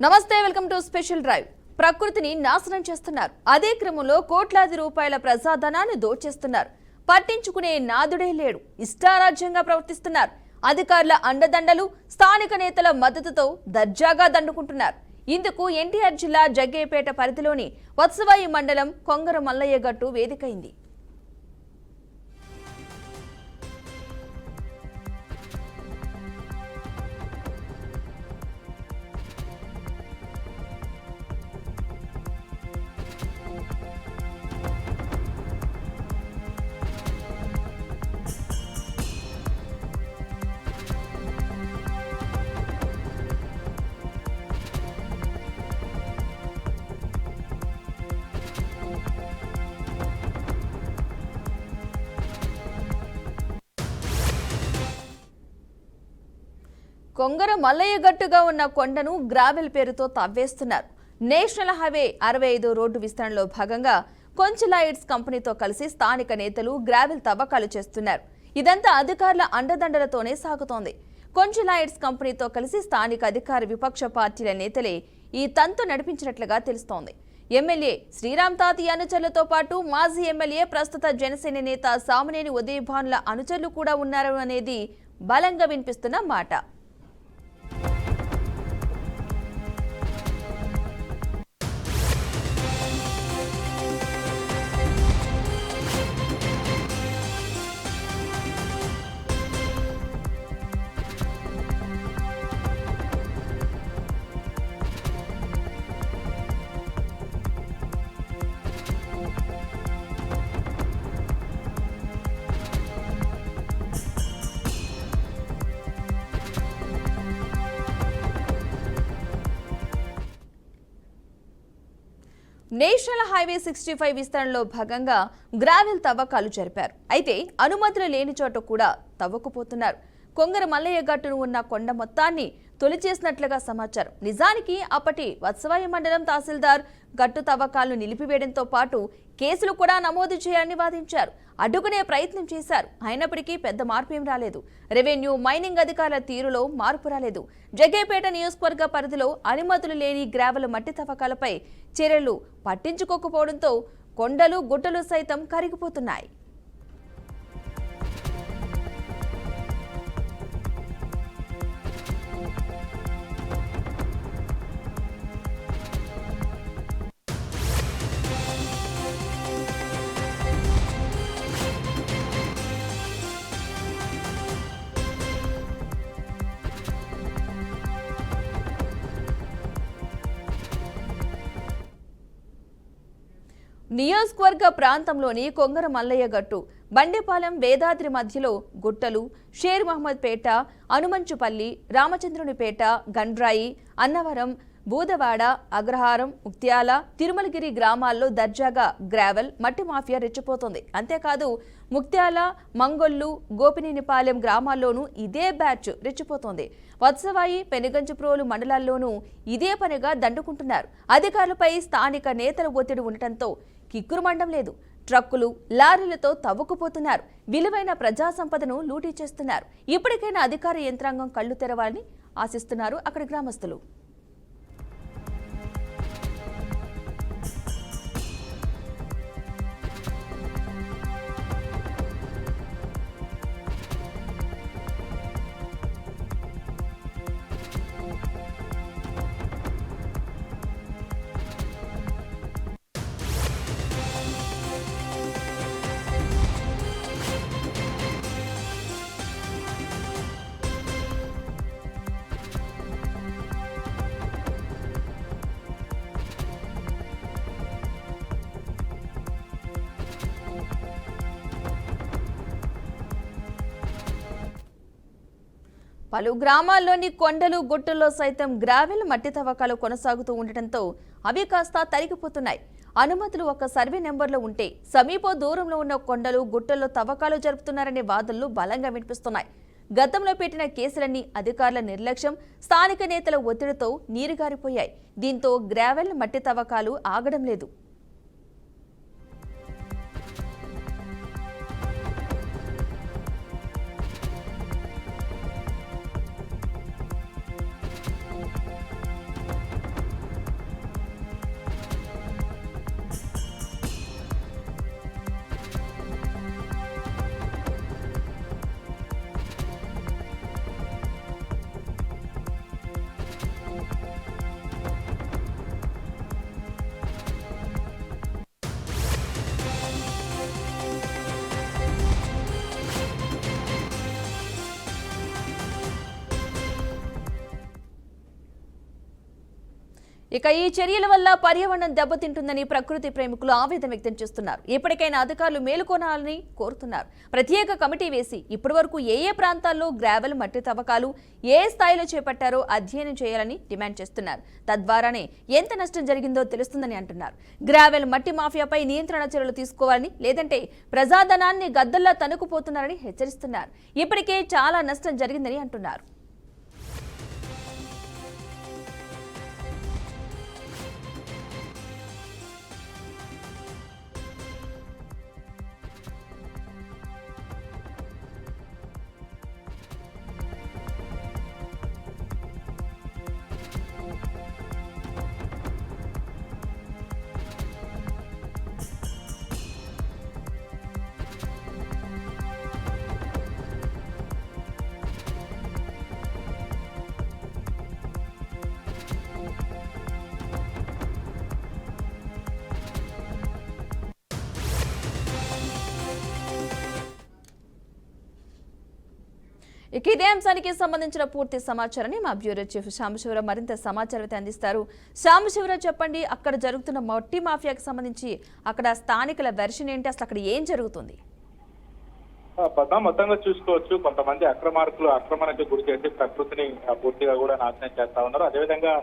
నమస్తే, welcome to special drive. ప్రకృతిని నాశనం చేస్తున్నారు. అదే క్రమంలో కోట్లాది రూపాయల ప్రజాధనాన్ని దోచేస్తున్నారు. పట్టించుకునే నాదుడే లేడు. ఇష్టారాజ్యంగా ప్రవర్తిస్తున్నారు. అధికారుల అండదండలు, స్థానిక నేతల మద్దతుతో దర్జాగా దండుకుంటున్నారు. ఇందుకు ఎన్టీఆర్ జిల్లా జగ్గయ్యపేట పరిధిలోని వత్సవాయి మండలం కొంగర మల్లయ్య గట్టు వేదికైంది. కొంగర మల్లయ్య గట్టుగా ఉన్న కొండను గ్రావెల్ పేరుతో తవ్వేస్తున్నారు. నేషనల్ హైవే 65 రోడ్డు విస్తరణలో భాగంగా కొంచెలైట్స్ కంపెనీతో కలిసి స్థానిక నేతలు గ్రావెల్ తవ్వకాలు చేస్తున్నారు. ఇదంతా అధికారుల అండదండలతోనే సాగుతోంది. కొంచెలైట్స్ కంపెనీతో కలిసి స్థానిక అధికార విపక్ష పార్టీల నేతలే ఈ తంతు నడిపించినట్లుగా తెలుస్తోంది. ఎమ్మెల్యే శ్రీరామ్ తాతి అనుచరులతో పాటు మాజీ ఎమ్మెల్యే ప్రస్తుత జనసేన నేత సామినేని ఉదయభానుల అనుచరులు కూడా ఉన్నారు అనేది బలంగా వినిపిస్తున్న మాట. నేషనల్ హైవే 65 విస్తరణలో భాగంగా గ్రావెల్ తవ్వకాలు జరిపారు. అయితే అనుమతులు లేని చోట కూడా తవ్వకపోతున్నారు. కొంగర మల్లయ్య గట్టును ఉన్న కొండ మొత్తాన్ని తొలిచేసినట్లుగా సమాచారం. నిజానికి అప్పటి వత్సవాయి మండలం తహసీల్దార్ గట్టు తవ్వకాలను నిలిపివేయడంతో పాటు కేసులు కూడా నమోదు చేయాలని వాదించారు. అడ్డుకునే ప్రయత్నం చేశారు. అయినప్పటికీ పెద్ద మార్పు ఏం రాలేదు. రెవెన్యూ, మైనింగ్ అధికారుల తీరులో మార్పు రాలేదు. జగ్గయ్యపేట నియోజకవర్గ పరిధిలో అనుమతులు లేని గ్రావెల్ మట్టి తవ్వకాలపై చర్యలు పట్టించుకోకపోవడంతో కొండలు, గుట్టలు సైతం కరిగిపోతున్నాయి. నియోజకవర్గ ప్రాంతంలోని కొంగర మల్లయ్య గట్టు, బండేపాలెం, వేదాద్రి మధ్యలో గుట్టలు, షేర్ మహమ్మద్ పేట, అనుమంచుపల్లి, రామచంద్రునిపేట, గండ్రాయి, అన్నవరం, బూదవాడ, అగ్రహారం, ముక్త్యాల, తిరుమలగిరి గ్రామాల్లో దర్జాగా గ్రావెల్, మట్టి మాఫియా రెచ్చిపోతోంది. అంతేకాదు ముక్త్యాల, మంగొల్లు, గోపినేనిపాలెం గ్రామాల్లోనూ ఇదే బ్యాచ్ రెచ్చిపోతోంది. వత్సవాయి, పెనుగంచిప్రోలు మండలాల్లోనూ ఇదే పనిగా దండుకుంటున్నారు. అధికారులపై స్థానిక నేతల ఒత్తిడి ఉండటంతో కిక్కురుమండం లేదు. ట్రక్కులు, లారీలతో తవ్వుకుపోతున్నారు. విలువైన ప్రజా సంపదను లూటీ చేస్తున్నారు. ఇప్పటికైనా అధికార యంత్రాంగం కళ్లు తెరవాలని ఆశిస్తున్నారు అక్కడి గ్రామస్తులు. పలు గ్రామాల్లోని కొండలు, గుట్టల్లో సైతం గ్రావెల్, మట్టి తవ్వకాలు కొనసాగుతూ ఉండటంతో అవి కాస్త తరిగిపోతున్నాయి. అనుమతులు ఒక సర్వే నెంబర్లో ఉంటే సమీప దూరంలో ఉన్న కొండలు, గుట్టల్లో తవ్వకాలు జరుపుతున్నారనే వాదనలు బలంగా వినిపిస్తున్నాయి. గతంలో పెట్టిన కేసులన్నీ అధికారుల నిర్లక్ష్యం, స్థానిక నేతల ఒత్తిడితో నీరుగారిపోయాయి. దీంతో గ్రావెల్, మట్టి తవ్వకాలు ఆగడం లేదు. ఇక ఈ చర్యల వల్ల పర్యావరణం దెబ్బతింటుందని ప్రకృతి ప్రేమికులు ఆవేదన వ్యక్తం చేస్తున్నారు. ఇప్పటికైనా అధికారులు మేలుకోనాలని కోరుతున్నారు. ప్రత్యేక కమిటీ వేసి ఇప్పటివరకు ఏ ప్రాంతాల్లో గ్రావెల్ మట్టి తవ్వకాలు ఏ స్థాయిలో చేపట్టారో అధ్యయనం చేయాలని డిమాండ్ చేస్తున్నారు. తద్వారానే ఎంత నష్టం జరిగిందో తెలుస్తుందని అంటున్నారు. గ్రావెల్ మట్టి మాఫియాపై నియంత్రణ చర్యలు తీసుకోవాలని, లేదంటే ప్రజాధనాన్ని గద్దల్లా తనుకుపోతున్నారని హెచ్చరిస్తున్నారు. ఇప్పటికే చాలా నష్టం జరిగిందని అంటున్నారు. ఇక ఇదే అంశానికి సంబంధించిన పూర్తి సమాచారాన్ని మా బ్యూరో చీఫ్ సాంబశివరావు మరింత సమాచారం అందిస్తారు. సాంబశివరావు, చెప్పండి, అక్కడ జరుగుతున్న మట్టి మాఫియాకి సంబంధించి అక్కడ స్థానికుల వెర్షన్ ఏంటి, అసలు అక్కడ ఏం జరుగుతుంది? మొత్తంగా చూసుకోవచ్చు, కొంతమంది ఆక్రమణకు గురి చేసి ప్రకృతిని పూర్తిగా కూడా నాశనం చేస్తా ఉన్నారు. అదేవిధంగా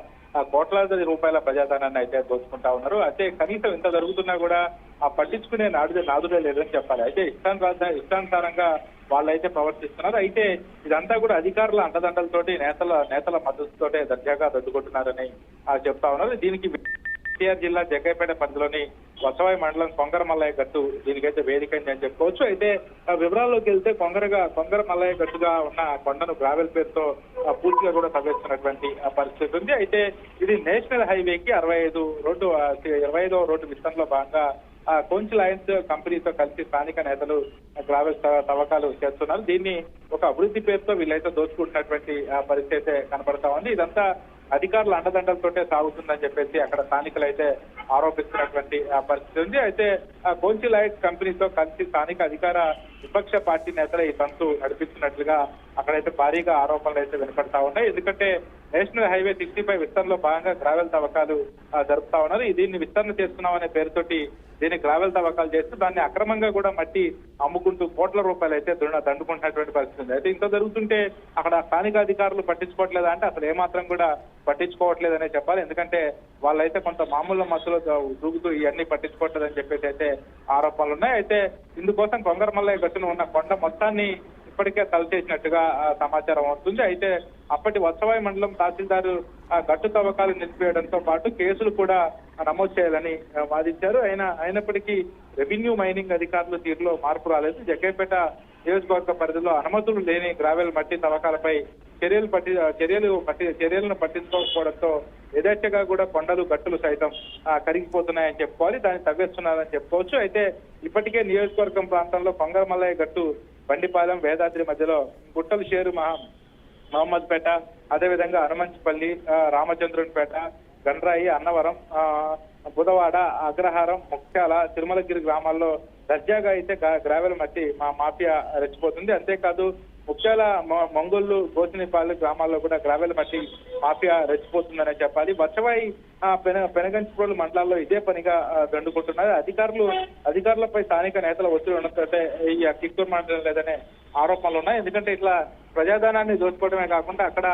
కోట్లాది రూపాయల ప్రజాధనాన్ని అయితే దోచుకుంటా ఉన్నారు. అయితే కనీసం ఇంత జరుగుతున్నా కూడా పట్టించుకునే నాదుడే లేదని చెప్పాలి. అయితే ఇష్టానుసారంగా వాళ్ళైతే ప్రవర్తిస్తున్నారు. అయితే ఇదంతా కూడా అధికారుల అండదండలతోటి నేతల మద్దతుతోటే దర్జాగా దద్దుకుంటున్నారని చెప్తా ఉన్నారు. దీనికి ఎన్టీఆర్ జిల్లా జగ్గైపేట పరిధిలోని వసవాయి మండలం కొంగర మల్లయ్య గట్టు దీనికైతే వేదికైంది అని చెప్పుకోవచ్చు. అయితే వివరాల్లోకి వెళ్తే కొంగర మల్లయ్య గట్టుగా ఉన్న కొండను గ్రావెల్ పేరుతో పూర్తిగా కూడా తవ్వేస్తున్నటువంటి పరిస్థితి ఉంది. అయితే ఇది నేషనల్ హైవేకి 25వ రోడ్డు విస్తరణలో భాగంగా కోంచ్ లయన్స్ కంపెనీతో కలిసి స్థానిక నేతలు గ్రావెల్ తవ్వకాలు చేస్తున్నారు. దీన్ని ఒక అభివృద్ధి పేరుతో వీళ్ళైతే దోచుకుంటున్నటువంటి పరిస్థితి అయితే కనపడతా ఉంది. ఇదంతా అధికారుల అండదండలతోటే సాగుతుందని చెప్పేసి అక్కడ స్థానికులు అయితే ఆరోపిస్తున్నటువంటి పరిస్థితి ఉంది. అయితే కోంచ్ లయన్స్ కంపెనీతో కలిసి స్థానిక అధికార విపక్ష పార్టీ నేతలు ఈ తంతు నడిపిస్తున్నట్లుగా అక్కడైతే భారీగా ఆరోపణలు అయితే వినపడతా ఉన్నాయి. ఎందుకంటే నేషనల్ హైవే 65 విస్తరణలో భాగంగా గ్రావెల్ తవ్వకాలు జరుపుతా ఉన్నారు. దీన్ని విస్తరణ చేస్తున్నామనే పేరుతోటి దీన్ని గ్రావెల్ తవ్వకాలు చేస్తూ దాన్ని అక్రమంగా కూడా మట్టి అమ్ముకుంటూ కోట్ల రూపాయలు అయితే దండుకుంటున్నటువంటి పరిస్థితి ఉంది. అయితే ఇంత జరుగుతుంటే అక్కడ స్థానిక అధికారులు పట్టించుకోవట్లేదా అంటే అసలు ఏమాత్రం కూడా పట్టించుకోవట్లేదనే చెప్పాలి. ఎందుకంటే వాళ్ళైతే కొంత మామూలు మధ్యలో దూకుతూ ఇవన్నీ పట్టించుకోవట్లేదని చెప్పేసి అయితే ఆరోపణలు ఉన్నాయి. అయితే ఇందుకోసం కొంగర మల్లయ్య గట్టును ఉన్న కొండ మొత్తాన్ని ఇప్పటికే తలచేసినట్టుగా సమాచారం వస్తుంది. అయితే అప్పటి వత్సవాయి మండలం తహసీల్దారు గట్టు తవ్వకాలు నిలిపివేయడంతో పాటు కేసులు కూడా నమోదు చేయాలని వాదించారు. అయినప్పటికీ రెవెన్యూ మైనింగ్ అధికారుల తీరులో మార్పు రాలేదు. జగ్గైపేట నియోజకవర్గ పరిధిలో అనుమతులు లేని గ్రావెల్ మట్టి తవ్వకాలపై చర్యలను పట్టించుకోకపోవడంతో యథేచ్ఛగా కూడా కొండలు గట్టులు సైతం కరిగిపోతున్నాయని చెప్పుకోవాలి. దాన్ని తవ్వేస్తున్నారని చెప్పుకోవచ్చు. అయితే ఇప్పటికే నియోజకవర్గం ప్రాంతంలో కొంగర మల్లయ్య గట్టు, బండిపాలెం, వేదాద్రి మధ్యలో గుట్టలు షేరు మహమ్మద్పేట, అదేవిధంగా హనుమంచిపల్లి, రామచంద్రునిపేట, గండ్రాయి, అన్నవరం, బుధవాడ, అగ్రహారం, ముఖ్యాల, తిరుమలగిరి గ్రామాల్లో దర్జాగా అయితే గ్రావెల్ మట్టి మాఫియా రెచ్చిపోతుంది. అంతేకాదు ముఖ్యాల, మంగొల్లు, గోసినిపాలెం గ్రామాల్లో కూడా గ్రావెల్ మట్టి మాఫియా రెచ్చిపోతుందనే చెప్పాలి. వచ్చవాయి, పెనగంచిప్రోలు మండలాల్లో ఇదే పనిగా దండుకుంటున్నారు. అధికారులపై స్థానిక నేతల ఒత్తిడి ఉండటంతో ఈ కిత్తూరు మండలం లేదనే ఆరోపణలు ఉన్నాయి. ఎందుకంటే ఇట్లా ప్రజాధనాన్ని దోచుకోవడమే కాకుండా అక్కడ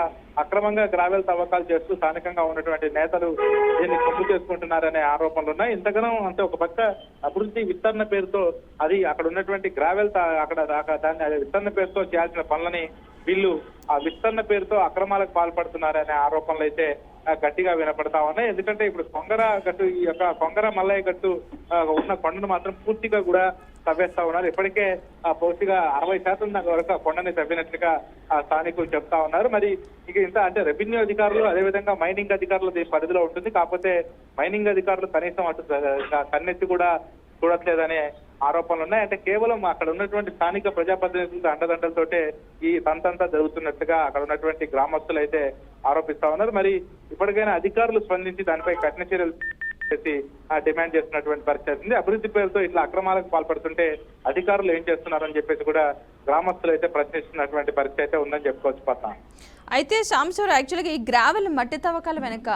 అక్రమంగా గ్రావెల్ తవ్వకాలు చేస్తూ స్థానికంగా ఉన్నటువంటి నేతలు దీన్ని సొమ్ము చేసుకుంటున్నారనే ఆరోపణలు ఉన్నాయి. ఇంతగానం అంటే ఒక పక్క అభివృద్ధి విస్తరణ పేరుతో అది అక్కడ ఉన్నటువంటి గ్రావెల్ దాన్ని విస్తరణ పేరుతో చేయాల్సిన పనులని వీళ్ళు ఆ విస్తరణ పేరుతో అక్రమాలకు పాల్పడుతున్నారనే ఆరోపణలు అయితే గట్టిగా వినపడతా ఉన్నాయి. ఎందుకంటే ఇప్పుడు ఈ యొక్క కొంగర మల్లయ్య గట్టు ఉన్న కొండను మాత్రం పూర్తిగా కూడా తవ్వేస్తా ఉన్నారు. ఇప్పటికే పూర్తిగా 60% వరకు కొండని తవ్వినట్లుగా స్థానికులు చెప్తా ఉన్నారు. మరి ఇక ఇంత అంటే రెవెన్యూ అధికారులు, అదేవిధంగా మైనింగ్ అధికారులు పరిధిలో ఉంటుంది. కాకపోతే మైనింగ్ అధికారులు కనీసం అటు కన్నెత్తి కూడా చూడట్లేదనే ఆరోపణలు ఉన్నాయి. అంటే కేవలం అక్కడ ఉన్నటువంటి స్థానిక ప్రజాప్రతినిధుల అండదండలతోటే ఈ తంతంతా జరుగుతున్నట్టుగా అక్కడ ఉన్నటువంటి గ్రామస్తులు అయితే ఆరోపిస్తా ఉన్నారు. మరి ఇప్పటికైనా అధికారులు స్పందించి దానిపై కఠిన చర్యలు డిమాండ్ చేస్తున్నటువంటి పరిస్థితి ఉంది. అభివృద్ధి పేరుతో ఇట్లా అక్రమాలకు పాల్పడుతుంటే అధికారులు ఏం చేస్తున్నారని చెప్పేసి కూడా గ్రామస్తులు అయితే ప్రశ్నిస్తున్నటువంటి పరిస్థితి అయితే ఉందని చెప్పుకోవచ్చు. పట్ల అయితే సాంబశివరావు, యాక్చువల్గా ఈ గ్రావెల్ మట్టి తవ్వకాల వెనక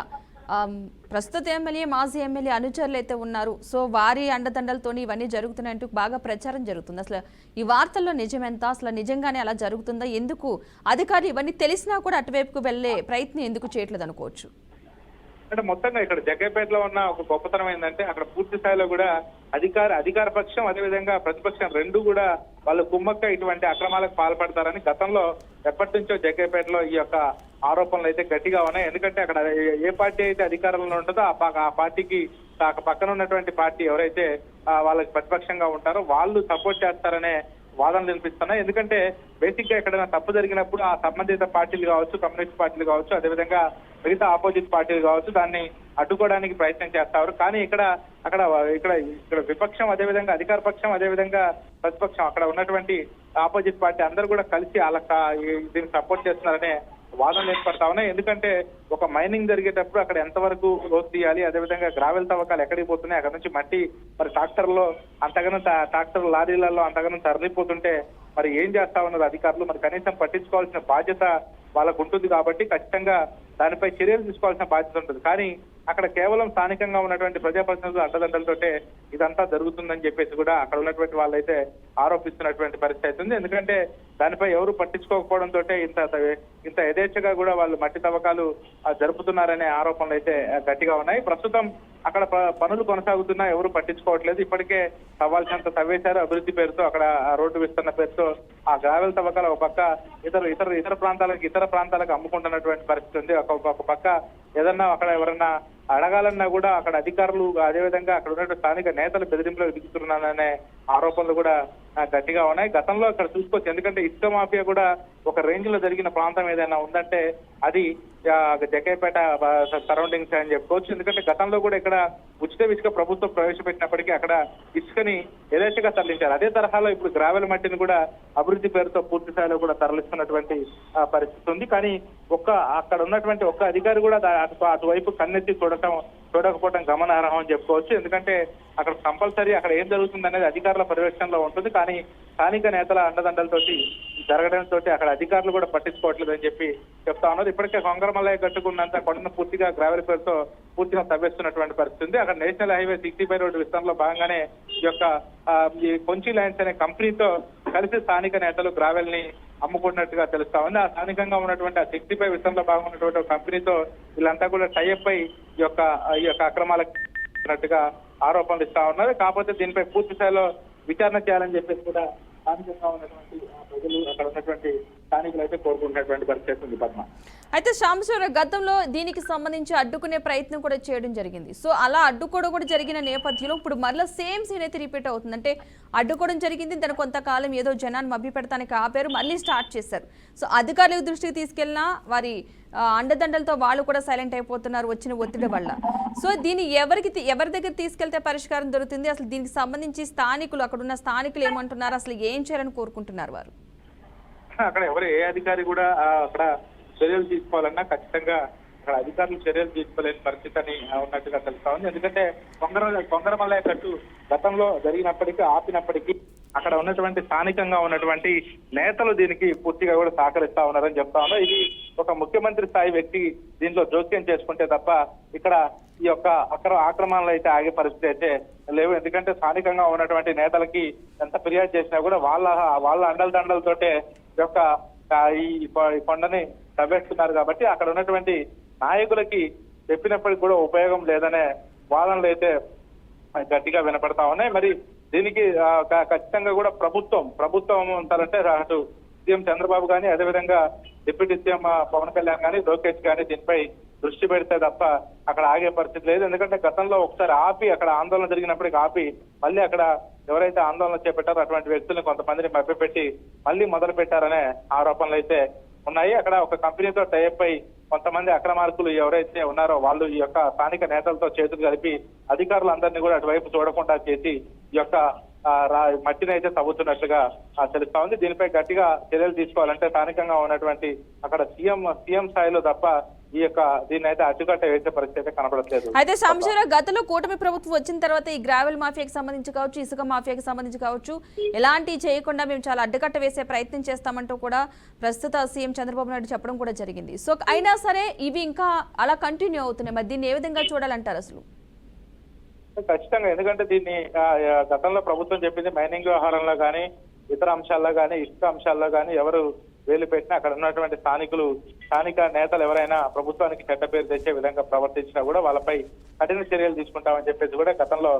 ప్రస్తుత ఎమ్మెల్యే మాజీ ఎమ్మెల్యే అనుచరులు అయితే ఉన్నారు. సో వారి అండదండలతోని ఇవన్నీ జరుగుతున్నాయంటూ బాగా ప్రచారం జరుగుతుంది. అసలు ఈ వార్తల్లో నిజమెంత, అసలు నిజంగానే అలా జరుగుతుందా, ఎందుకు అధికారులు ఇవన్నీ తెలిసినా కూడా అటువైపుకు వెళ్లే ప్రయత్నం ఎందుకు చేయట్లేదు అనుకోవచ్చు? అంటే మొత్తంగా ఇక్కడ జగ్గైపేటలో ఉన్న ఒక గొప్పతనం ఏంటంటే అక్కడ పూర్తి స్థాయిలో కూడా అధికార పక్షం అదేవిధంగా ప్రతిపక్షం రెండు కూడా వాళ్ళు కుమ్మక్క ఇటువంటి అక్రమాలకు పాల్పడతారని గతంలో ఎప్పటి నుంచో జగ్గైపేటలో ఈ యొక్క ఆరోపణలు అయితే గట్టిగా ఉన్నాయి. ఎందుకంటే అక్కడ ఏ పార్టీ అయితే అధికారంలో ఉంటుందో ఆ పార్టీకి పక్కన ఉన్నటువంటి పార్టీ ఎవరైతే వాళ్ళకి ప్రతిపక్షంగా ఉంటారో వాళ్ళు సపోర్ట్ చేస్తారనే వాదనలు వినిపిస్తున్నాయి. ఎందుకంటే బేసిక్ గా ఎక్కడైనా తప్పు జరిగినప్పుడు ఆ సంబంధిత పార్టీలు కావచ్చు, కమ్యూనిస్ట్ పార్టీలు కావచ్చు, అదేవిధంగా మిగతా ఆపోజిట్ పార్టీలు కావచ్చు దాన్ని అడ్డుకోవడానికి ప్రయత్నం చేస్తారు. కానీ ఇక్కడ విపక్షం అదేవిధంగా అధికార పక్షం అదేవిధంగా ప్రతిపక్షం అక్కడ ఉన్నటువంటి ఆపోజిట్ పార్టీ అందరూ కూడా కలిసి దీన్ని సపోర్ట్ చేస్తున్నారనే వాదనలు ఏర్పడతా ఉన్నాయి. ఎందుకంటే ఒక మైనింగ్ జరిగేటప్పుడు అక్కడ ఎంతవరకు లోతు తీయాలి, అదేవిధంగా గ్రావెల్ తవ్వకాలు ఎక్కడికి పోతున్నాయి, అక్కడ నుంచి మట్టి మరి ట్రాక్టర్ లారీలలో అంతగానో తరలిపోతుంటే మరి ఏం చేస్తా ఉన్నారు అధికారులు? మరి కనీసం పట్టించుకోవాల్సిన బాధ్యత వాళ్ళకు ఉంటుంది కాబట్టి ఖచ్చితంగా దానిపై చర్యలు తీసుకోవాల్సిన బాధ్యత ఉంటుంది. కానీ అక్కడ కేవలం స్థానికంగా ఉన్నటువంటి ప్రజాప్రతినిధులు అడ్డదండలతోటే ఇదంతా జరుగుతుందని చెప్పేసి కూడా అక్కడ ఉన్నటువంటి వాళ్ళైతే ఆరోపిస్తున్నటువంటి పరిస్థితి ఉంది. ఎందుకంటే దానిపై ఎవరు పట్టించుకోకపోవడంతో ఇంత యథేచ్ఛగా కూడా వాళ్ళు మట్టి తవ్వకాలు జరుపుతున్నారనే ఆరోపణలు అయితే గట్టిగా ఉన్నాయి. ప్రస్తుతం అక్కడ పనులు కొనసాగుతున్నా ఎవరు పట్టించుకోవట్లేదు. ఇప్పటికే తవ్వాల్సినంత తవ్వేశారు. అభివృద్ధి పేరుతో అక్కడ రోడ్డు విస్తరణ పేరుతో ఆ గ్రావెల్ తవ్వకాలు ఒక పక్క ఇతర ప్రాంతాలకు అమ్ముకుంటున్నటువంటి పరిస్థితి ఉంది. ఒక పక్క ఏదన్నా అక్కడ ఎవరన్నా అడగాలన్నా కూడా అక్కడ అధికారులు అదేవిధంగా అక్కడ ఉన్నటువంటి స్థానిక నేతలు బెదిరింపులో దిగుతున్నారనే ఆరోపణలు కూడా గట్టిగా ఉన్నాయి. గతంలో అక్కడ చూసుకోవచ్చు. ఎందుకంటే ఇసుక మాఫియా కూడా ఒక రేంజ్ లో జరిగిన ప్రాంతం ఏదైనా ఉందంటే అది జగ్గైపేట సరౌండింగ్స్ అని చెప్పుకోవచ్చు. ఎందుకంటే గతంలో కూడా ఇక్కడ ఉచిత ఇసుక ప్రభుత్వం ప్రవేశపెట్టినప్పటికీ అక్కడ ఇసుకని యథేచ్ఛగా తరలించారు. అదే తరహాలో ఇప్పుడు గ్రావెల్ మట్టిని కూడా అభివృద్ధి పేరుతో పూర్తి స్థాయిలో కూడా తరలిస్తున్నటువంటి పరిస్థితి ఉంది. కానీ అక్కడ ఉన్నటువంటి ఒక్క అధికారి కూడా అటువైపు కన్నెత్తి చూడకపోవడం గమనార్హం అని చెప్పుకోవచ్చు. ఎందుకంటే అక్కడ కంపల్సరీ అక్కడ ఏం జరుగుతుంది అనేది అధికారుల పర్యవేక్షణలో ఉంటుంది. కానీ స్థానిక నేతల అండదండలతోటి జరగడంతో అక్కడ అధికారులు కూడా పట్టించుకోవట్లేదు అని చెప్పి చెప్తా ఉన్నారు. ఇప్పటికే కొంగరమల్లయ్య గట్టుకున్నంత కొండను పూర్తిగా గ్రావెల్ పేరుతో పూర్తిగా తవ్వేస్తున్నటువంటి పరిస్థితి ఉంది. అక్కడ నేషనల్ హైవే 65 రోడ్డు విస్తరణలో భాగంగానే ఈ కొంచి లైన్స్ అనే కంపెనీతో కలిసి స్థానిక నేతలు గ్రావెల్ ని అమ్ముకున్నట్టుగా తెలుస్తా ఉంది. ఆ స్థానికంగా ఉన్నటువంటి ఆ 65 విస్తరణలో భాగంగా ఉన్నటువంటి కంపెనీతో వీళ్ళంతా కూడా టైఅప్ అయి ఈ యొక్క అక్రమాలకు ఆరోపణలు ఇస్తా ఉన్నారు. కాకపోతే దీనిపై పూర్తి స్థాయిలో విచారణ చేయాలని చెప్పేసి కూడా స్థానికంగా ఉన్నటువంటి ప్రజలు అక్కడ ఉన్నటువంటి స్థానికులు అయితే కోరుకుంటున్నటువంటి పరిస్థితి ఉంది. పద్మ అయితే శ్యామశ్వరరావు గతంలో దీనికి సంబంధించి అడ్డుకునే ప్రయత్నం కూడా చేయడం జరిగింది. సో అలా అడ్డుకోవడం కూడా జరిగిన నేపథ్యంలో ఇప్పుడు మరలా సేమ్ సీన్ అయితే రిపీట్ అవుతుంది. అంటే అడ్డుకోవడం జరిగింది, దాని కొంతకాలం ఏదో జనాన్ని మభ్యపెడతానికి ఆపారు, మళ్ళీ స్టార్ట్ చేశారు. సో అధికారుల దృష్టికి తీసుకెళ్ళినా వారి అండదండలతో వాళ్ళు కూడా సైలెంట్ అయిపోతున్నారు వచ్చిన ఒత్తిడి వల్ల. సో దీన్ని ఎవరి దగ్గర తీసుకెళ్తే పరిష్కారం దొరుకుతుంది? అసలు దీనికి సంబంధించి అక్కడ ఉన్న స్థానికులు ఏమంటున్నారు, అసలు ఏం చేయాలని కోరుకుంటున్నారు వారు? అక్కడ ఏ అధికారి కూడా అక్కడ చర్యలు తీసుకోవాలన్నా ఖచ్చితంగా అక్కడ అధికారులు చర్యలు తీసుకోలేని పరిస్థితి అని ఉన్నట్టుగా తెలుస్తా ఉంది. ఎందుకంటే కొంగరమల్లయ్య కట్టు గతంలో జరిగినప్పటికీ ఆపినప్పటికీ అక్కడ ఉన్నటువంటి స్థానికంగా ఉన్నటువంటి నేతలు దీనికి పూర్తిగా కూడా సహకరిస్తా ఉన్నారని చెప్తా ఉన్నారు. ఇది ఒక ముఖ్యమంత్రి స్థాయి వ్యక్తి దీంట్లో జోక్యం చేసుకుంటే తప్ప ఇక్కడ ఈ యొక్క ఆక్రమణలు అయితే ఆగే పరిస్థితి అయితే లేవు. ఎందుకంటే స్థానికంగా ఉన్నటువంటి నేతలకి ఎంత ఫిర్యాదు చేసినా కూడా వాళ్ళ అండలదండలతోటే ఈ కొండని తవ్వేస్తున్నారు. కాబట్టి అక్కడ ఉన్నటువంటి నాయకులకి చెప్పినప్పటికీ కూడా ఉపయోగం లేదనే వాదనలు అయితే గట్టిగా వినపడతా ఉన్నాయి. మరి దీనికి ఖచ్చితంగా కూడా ప్రభుత్వం ఉంటారంటే అటు సీఎం చంద్రబాబు కానీ అదేవిధంగా డిప్యూటీ సీఎం పవన్ కళ్యాణ్ కానీ లోకేష్ కానీ దీనిపై దృష్టి పెడితే తప్ప అక్కడ ఆగే పరిస్థితి లేదు. ఎందుకంటే గతంలో ఒకసారి అక్కడ ఆందోళన జరిగినప్పటికీ ఆపి మళ్ళీ అక్కడ ఎవరైతే ఆందోళన చేపట్టారో అటువంటి వ్యక్తులను కొంతమందిని మభ్యపెట్టి మళ్ళీ మొదలు పెట్టారనే ఆరోపణలు అయితే ఉన్నాయి. అక్కడ ఒక కంపెనీతో టైఅప్ అయి కొంతమంది అక్రమార్కులు ఎవరైతే ఉన్నారో వాళ్ళు ఈ యొక్క స్థానిక నేతలతో చేతులు కలిపి అధికారులందరినీ కూడా అటువైపు చూడకుండా చేసి ఈ యొక్క మట్టిని అయితే తవ్వుతున్నట్టుగా తెలుస్తా ఉంది. దీనిపై గట్టిగా చర్యలు తీసుకోవాలంటే స్థానికంగా ఉన్నటువంటి అక్కడ సీఎం స్థాయిలో తప్ప ఈ యొక్క దీన్ని అయితే అడ్డుకట్ట వేసే పరిస్థితి అయితే కనబడట్లేదు. అయితే సంశయ గతంలో కూటమి ప్రభుత్వం వచ్చిన తర్వాత ఈ గ్రావెల్ మాఫియాకి సంబంధించి కావచ్చు, ఇసుక మాఫియాకి సంబంధించి కావచ్చు, ఎలాంటి చేయకుండా మేము చాలా అడ్డుకట్ట వేసే ప్రయత్నం చేస్తామంటూ కూడా ప్రస్తుత సీఎం చంద్రబాబు నాయుడు చెప్పడం కూడా జరిగింది. సో అయినా సరే ఇవి ఇంకా అలా కంటిన్యూ అవుతున్నాయి. మరి దీన్ని ఏ విధంగా చూడాలంటారు అసలు? ఖచ్చితంగా, ఎందుకంటే దీన్ని గతంలో ప్రభుత్వం చెప్పింది మైనింగ్ వ్యవహారంలో కానీ ఇతర అంశాల్లో కానీ ఇసుక అంశాల్లో కానీ ఎవరు వేలు పెట్టినా అక్కడ ఉన్నటువంటి స్థానిక నేతలు ఎవరైనా ప్రభుత్వానికి చెడ్డ పేరు తెచ్చే విధంగా ప్రవర్తించినా కూడా వాళ్ళపై కఠిన చర్యలు తీసుకుంటామని చెప్పేసి కూడా గతంలో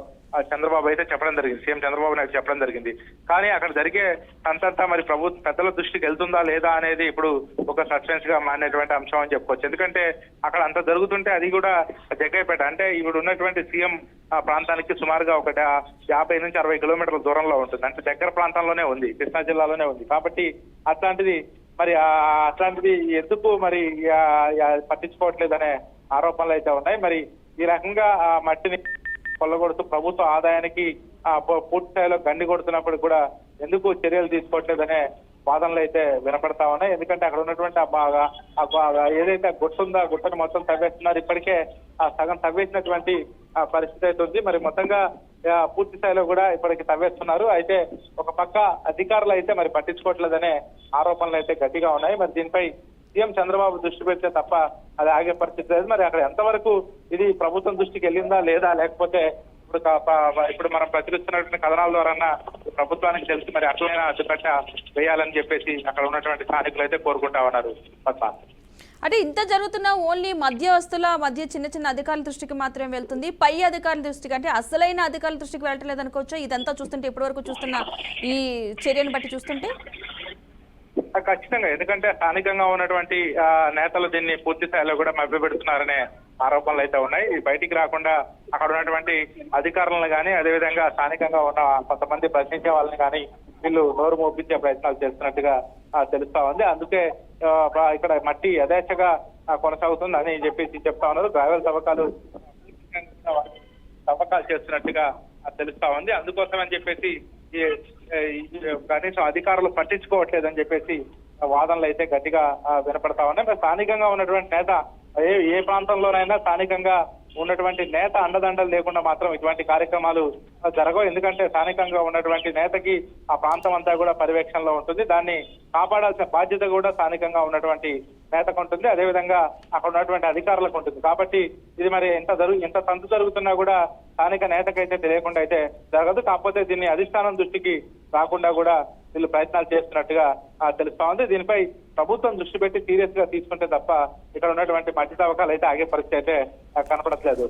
చంద్రబాబు అయితే చెప్పడం జరిగింది, సీఎం చంద్రబాబు నాయుడు చెప్పడం జరిగింది. కానీ అక్కడ జరిగే అంతంతా మరి ప్రభుత్వ పెద్దల దృష్టికి వెళ్తుందా లేదా అనేది ఇప్పుడు ఒక సస్పెన్స్ గా మారినటువంటి అంశం అని చెప్పుకోవచ్చు. ఎందుకంటే అక్కడ అంత జరుగుతుంటే అది కూడా జగ్గయ్యపేట అంటే ఇప్పుడు ఉన్నటువంటి సీఎం ప్రాంతానికి సుమారుగా ఒక 50 నుంచి 60 కిలోమీటర్ల దూరంలో ఉంటుంది. అంటే దగ్గర ప్రాంతంలోనే ఉంది, కృష్ణా జిల్లాలోనే ఉంది. కాబట్టి అట్లాంటిది ఎందుకు మరి పట్టించుకోవట్లేదు అనే ఆరోపణలు అయితే ఉన్నాయి. మరి ఈ రకంగా ఆ మట్టిని కొల్లగొడుతూ ప్రభుత్వ ఆదాయానికి పూర్తి స్థాయిలో గండి కొడుతున్నప్పుడు కూడా ఎందుకు చర్యలు తీసుకోవట్లేదనే వాదనలు అయితే వినపడతా ఉన్నాయి. ఎందుకంటే అక్కడ ఉన్నటువంటి ఏదైతే గుట్ట ఉందో ఆ గుట్టను మొత్తం తవ్వేస్తున్నారు. ఇప్పటికే సగం తవ్వేసినటువంటి పరిస్థితి అయితే ఉంది. మరి మొత్తంగా పూర్తి స్థాయిలో కూడా ఇప్పటికి తవ్వేస్తున్నారు. అయితే ఒక పక్క అధికారులు అయితే మరి పట్టించుకోవట్లేదనే ఆరోపణలు అయితే గట్టిగా ఉన్నాయి. మరి దీనిపై సీఎం చంద్రబాబు దృష్టి పెడితే తప్ప అది ఆగే పరిస్థితి లేదు. మరి అక్కడ ఎంతవరకు ఇది ప్రభుత్వం దృష్టికి వెళ్ళిందా లేదా, లేకపోతే ఇప్పుడు మనం ప్రచురిస్తున్నటువంటి కథనాల ద్వారా ప్రభుత్వానికి తెలిసి మరి అట్లైనా అడ్డుకట్ట వేయాలని చెప్పేసి అక్కడ ఉన్నటువంటి స్థానికులు అయితే కోరుకుంటా ఉన్నారు. అంటే ఇంత జరుగుతున్న ఓన్లీ మధ్యవస్తుల మధ్య చిన్న చిన్న అధికారుల దృష్టికి మాత్రమే వెళ్తుంది, పై అధికారుల దృష్టికి అంటే అసలైన అధికారుల దృష్టికి వెళ్ళట్లేదు అనుకోవచ్చు. ఇదంతా చూస్తుంటే ఇప్పటి వరకు చూస్తున్న ఈ చర్యను బట్టి చూస్తుంటే ఖచ్చితంగా, ఎందుకంటే స్థానికంగా ఉన్నటువంటి నేతలు దీన్ని పూర్తి స్థాయిలో కూడా మభ్యపెడుతున్నారనే ఆరోపణలు అయితే ఉన్నాయి. బయటికి రాకుండా అక్కడ ఉన్నటువంటి అధికారులను కానీ అదేవిధంగా స్థానికంగా ఉన్న కొంతమంది ప్రశ్నించే వాళ్ళని కానీ వీళ్ళు నోరు మోపించే ప్రయత్నాలు చేస్తున్నట్టుగా తెలుస్తా ఉంది. అందుకే ఇక్కడ మట్టి యథేచ్ఛగా కొనసాగుతుంది అని చెప్పేసి చెప్తా ఉన్నారు. గ్రావెల్ తవ్వకాలు చేస్తున్నట్టుగా తెలుస్తా ఉంది. అందుకోసమని చెప్పేసి కనీసం అధికారులు పట్టించుకోవట్లేదని చెప్పేసి వాదనలు అయితే గట్టిగా వినపడతా ఉన్నాయి. మరి స్థానికంగా ఉన్నటువంటి నేత ఏ ప్రాంతంలోనైనా స్థానికంగా ఉన్నటువంటి నేత అండదండలు లేకుండా మాత్రం ఇటువంటి కార్యక్రమాలు జరగవు. ఎందుకంటే స్థానికంగా ఉన్నటువంటి నేతకి ఆ ప్రాంతం అంతా కూడా పర్యవేక్షణలో ఉంటుంది. దాన్ని కాపాడాల్సిన బాధ్యత కూడా స్థానికంగా ఉన్నటువంటి నేతకు ఉంటుంది, అదేవిధంగా అక్కడ ఉన్నటువంటి అధికారులకు ఉంటుంది. కాబట్టి ఇది మరి ఎంత తంతు జరుగుతున్నా కూడా స్థానిక నేతకైతే తెలియకుండా అయితే జరగదు. కాకపోతే దీన్ని అధిష్టానం దృష్టికి రాకుండా కూడా వీళ్ళు ప్రయత్నాలు చేస్తున్నట్టుగా తెలుస్తా ఉంది. దీనిపై ప్రభుత్వం దృష్టి పెట్టి సీరియస్ గా తీసుకుంటే తప్ప ఇక్కడ ఉన్నటువంటి మధ్య తవ్వకాలు అయితే ఆగే పరిస్థితి అయితే కనపడట్లేదు.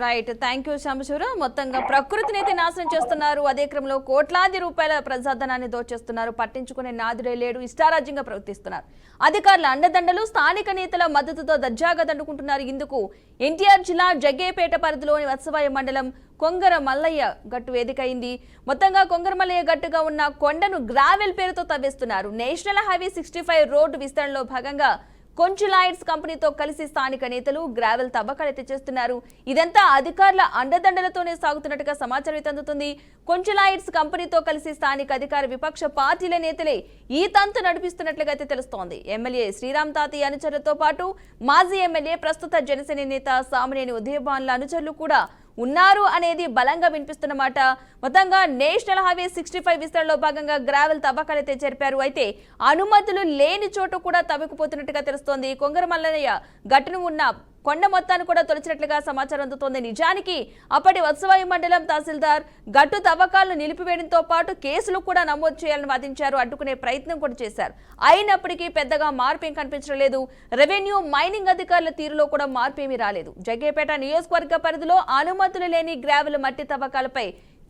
Right, thank you Sambasivarao. మొత్తంగా ప్రకృతిని అయితే నాశనం చేస్తున్నారు, అదే క్రమంలో కోట్లాది రూపాయల ప్రజాధనాన్ని దోచేస్తున్నారు, పట్టించుకునే నాదుడే లేడు, ఇష్టారాజ్యంగా ప్రవర్తిస్తున్నారు. అధికారుల అండదండలు స్థానిక నేతల మద్దతుతో దర్జాగా దండుకుంటున్నారు. ఇందుకు ఎన్టీఆర్ జిల్లా జగ్గయ్యపేట పరిధిలోని వత్సవాయ మండలం కొంగర మల్లయ్య గట్టు వేదికైంది. మొత్తంగా కొంగర మల్లయ్య గట్టుగా ఉన్న కొండను గ్రావెల్ పేరుతో తవ్వేస్తున్నారు. నేషనల్ హైవే 65 రోడ్డు విస్తరణలో భాగంగా కొంచులాయిడ్స్ కంపెనీతో కలిసి స్థానిక నేతలు గ్రావెల్ తవ్వకాలైతే చేస్తున్నారు. ఇదంతా అధికారుల అండదండలతోనే సాగుతున్నట్టుగా సమాచారం అయితే అందుతుంది. కొంచులాయిడ్స్ కంపెనీతో కలిసి స్థానిక అధికార విపక్ష పార్టీల నేతలే ఈ తంతు నడిపిస్తున్నట్లుగా అయితే తెలుస్తోంది. ఎమ్మెల్యే శ్రీరామ్ తాతయ్య అనుచరులతో పాటు మాజీ ఎమ్మెల్యే ప్రస్తుత జనసేన నేత సామినేని ఉదయభాన్ల అనుచరులు కూడా ఉన్నారు అనేది బలంగా వినిపిస్తున్నమాట. మొత్తంగా నేషనల్ హైవే 65 విస్తరణలో భాగంగా గ్రావెల్ తవ్వకాలైతే జరిపారు. అయితే అనుమతులు లేని చోటు కూడా తవ్వుకుపోతున్నట్టుగా తెలుస్తోంది. కొంగర మల్లయ్య గట్టును ఉన్న కొండ మొత్తాన్ని కూడా తొలచినట్లుగా సమాచారం అందుతోంది. నిజానికి అప్పటి వత్సవాయి మండలం తహసీల్దార్ గట్టు తవ్వకాలను నిలిపివేయడంతో పాటు కేసులు కూడా నమోదు చేయాలని వాదించారు, అడ్డుకునే ప్రయత్నం కూడా చేశారు. అయినప్పటికీ పెద్దగా మార్పు ఏం కనిపించడం లేదు. రెవెన్యూ మైనింగ్ అధికారుల తీరులో కూడా మార్పు ఏమీ రాలేదు. జగ్గయ్యపేట నియోజకవర్గ పరిధిలో అనుమతులు లేని గ్రావెల్ మట్టి తవ్వకాలపై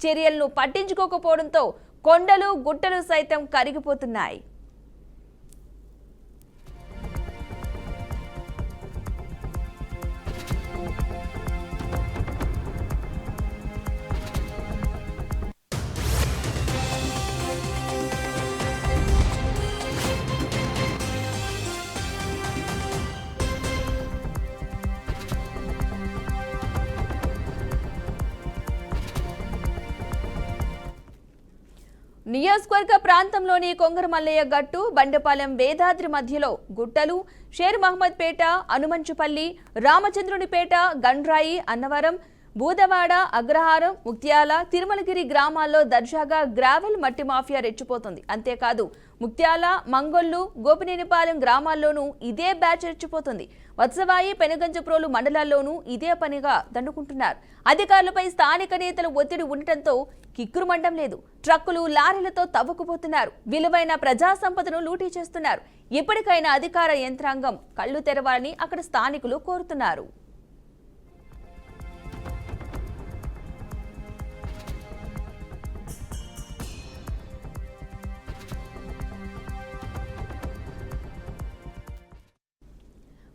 చర్యలను పట్టించుకోకపోవడంతో కొండలు గుట్టలు సైతం కరిగిపోతున్నాయి. నియోజకవర్గ ప్రాంతంలోని కొంగర మల్లయ్య గట్టు బండపాలెం వేదాద్రి మధ్యలో గుట్టలు షేర్ మహమ్మద్ పేట, అనుమంచుపల్లి, రామచంద్రునిపేట, గండ్రాయి, అన్నవరం, బూదవాడ, అగ్రహారం, ముక్త్యాల, తిరుమలగిరి గ్రామాల్లో దర్జాగా గ్రావెల్ మట్టి మాఫియా రెచ్చిపోతుంది. అంతేకాదు ముక్త్యాల, మంగొల్లు, గోపినేనిపాలెం గ్రామాల్లోనూ ఇదే బ్యాచ్ రెచ్చిపోతుంది. వత్సవాయి, పెనుగంజప్రోలు మండలాల్లోనూ ఇదే పనిగా దండుకుంటున్నారు. అధికారులపై స్థానిక నేతలు ఒత్తిడి ఉండటంతో కిక్కురుమండం లేదు. ట్రక్కులు, లారీలతో తవ్వుకుపోతున్నారు. విలువైన ప్రజా సంపదను లూటీ చేస్తున్నారు. ఇప్పటికైనా అధికార యంత్రాంగం కళ్లు తెరవాలని అక్కడ స్థానికులు కోరుతున్నారు.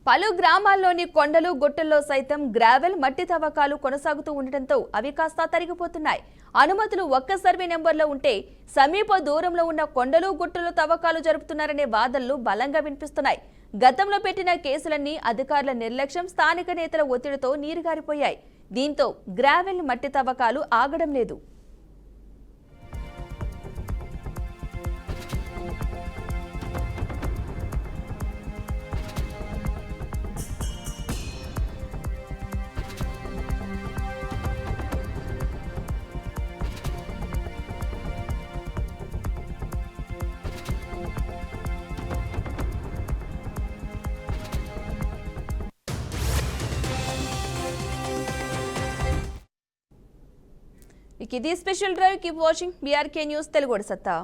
పలు గ్రామాల్లోని కొండలు, గుట్టల్లో సైతం గ్రావెల్, మట్టి తవ్వకాలు కొనసాగుతూ ఉండటంతో అవి కాస్త తరిగిపోతున్నాయి. అనుమతులు ఒక్క సర్వే నెంబర్లో ఉంటే సమీప దూరంలో ఉన్న కొండలు, గుట్టలు తవ్వకాలు జరుపుతున్నారనే వాదనలు బలంగా వినిపిస్తున్నాయి. గతంలో పెట్టిన కేసులన్నీ అధికారుల నిర్లక్ష్యం, స్థానిక నేతల ఒత్తిడితో నీరుగారిపోయాయి. దీంతో గ్రావెల్, మట్టి తవ్వకాలు ఆగడం లేదు. ఇది special drive. Keep watching BRK news Telugu సత్తా.